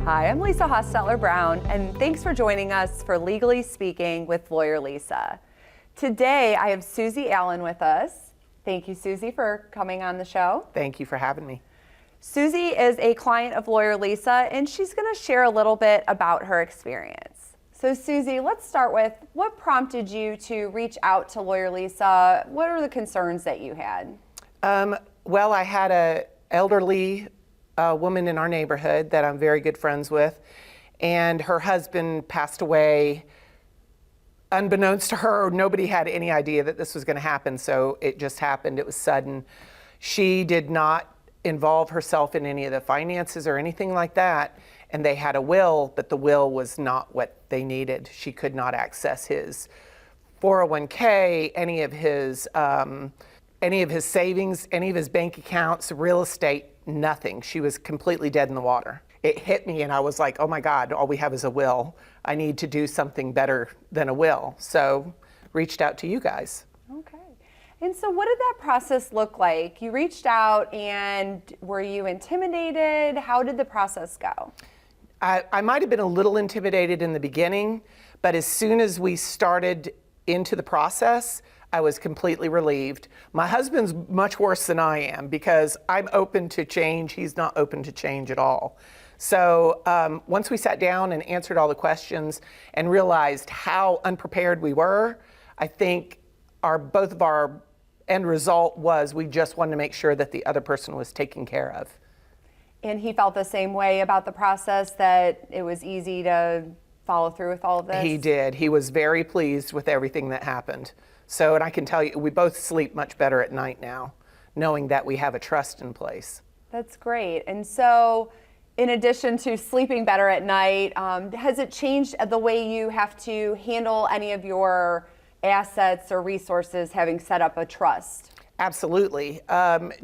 Hi, I'm Lisa Hostetler Brown, and thanks for joining us for Legally Speaking with Lawyer Lisa. Today, I have Suzie Allen with us. Thank you, Suzie, for coming on the show. Thank you for having me. Suzie is a client of Lawyer Lisa, and she's going to share a little bit about her experience. So, Suzie, let's start with what prompted you to reach out to Lawyer Lisa? What are the concerns that you had? Well, I had an elderly woman in our neighborhood that I'm very good friends with, and her husband passed away. Unbeknownst to her, nobody had any idea that this was going to happen, so it just happened. It was sudden. She did not involve herself in any of the finances or anything like that, and they had a will, but the will was not what they needed. She could not access his 401k, any of his savings, any of his bank accounts, real estate, nothing. She was completely dead in the water. It hit me and I was like, oh my God, all we have is a will. I need to do something better than a will. So reached out to you guys. Okay. And so what did that process look like? You reached out, and were you intimidated? How did the process go? I might have been a little intimidated in the beginning, but as soon as we started into the process, I was completely relieved. My husband's much worse than I am because I'm open to change. He's not open to change at all. So once we sat down and answered all the questions and realized how unprepared we were, I think both of our end result was we just wanted to make sure that the other person was taken care of. And he felt the same way about the process, that it was easy to follow through with all of this? He did. He was very pleased with everything that happened. So, and I can tell you, we both sleep much better at night now, knowing that we have a trust in place. That's great. And so, in addition to sleeping better at night, has it changed the way you have to handle any of your assets or resources having set up a trust? Absolutely.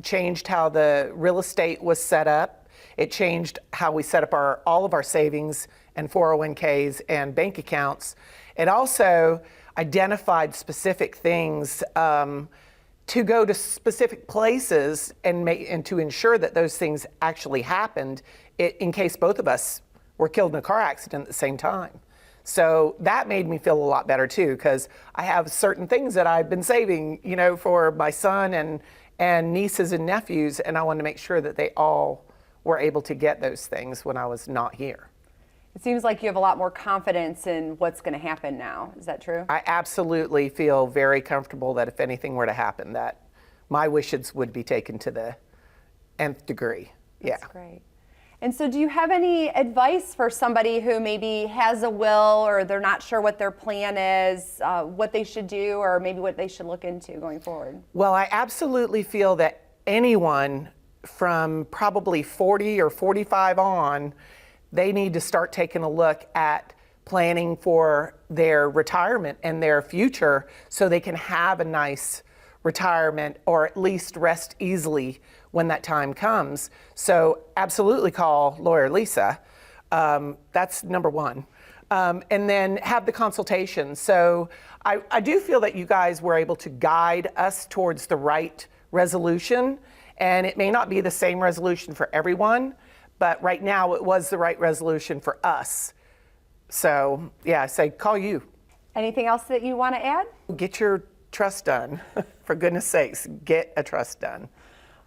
Changed how the real estate was set up. It changed how we set up all of our savings and 401ks and bank accounts. It also identified specific things to go to specific places and to ensure that those things actually happened in case both of us were killed in a car accident at the same time. So that made me feel a lot better too, because I have certain things that I've been saving, for my son and nieces and nephews, and I wanted to make sure that they all were able to get those things when I was not here. It seems like you have a lot more confidence in what's going to happen now. Is that true? I absolutely feel very comfortable that if anything were to happen, that my wishes would be taken to the nth degree. That's great. And so do you have any advice for somebody who maybe has a will, or they're not sure what their plan is, what they should do, or maybe what they should look into going forward? Well, I absolutely feel that anyone from probably 40 or 45 on, they need to start taking a look at planning for their retirement and their future so they can have a nice retirement, or at least rest easily when that time comes. So absolutely call Lawyer Lisa. That's number one. And then have the consultation. So I do feel that you guys were able to guide us towards the right resolution, and it may not be the same resolution for everyone, but right now it was the right resolution for us. So yeah, I say call you. Anything else that you want to add? Get your trust done. For goodness sakes, get a trust done.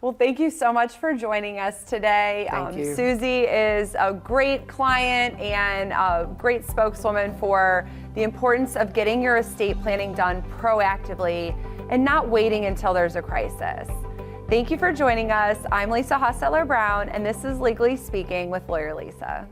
Well, thank you so much for joining us today. Thank you. Suzie is a great client and a great spokeswoman for the importance of getting your estate planning done proactively and not waiting until there's a crisis. Thank you for joining us. I'm Lisa Hostetler Brown, and this is Legally Speaking with Lawyer Lisa.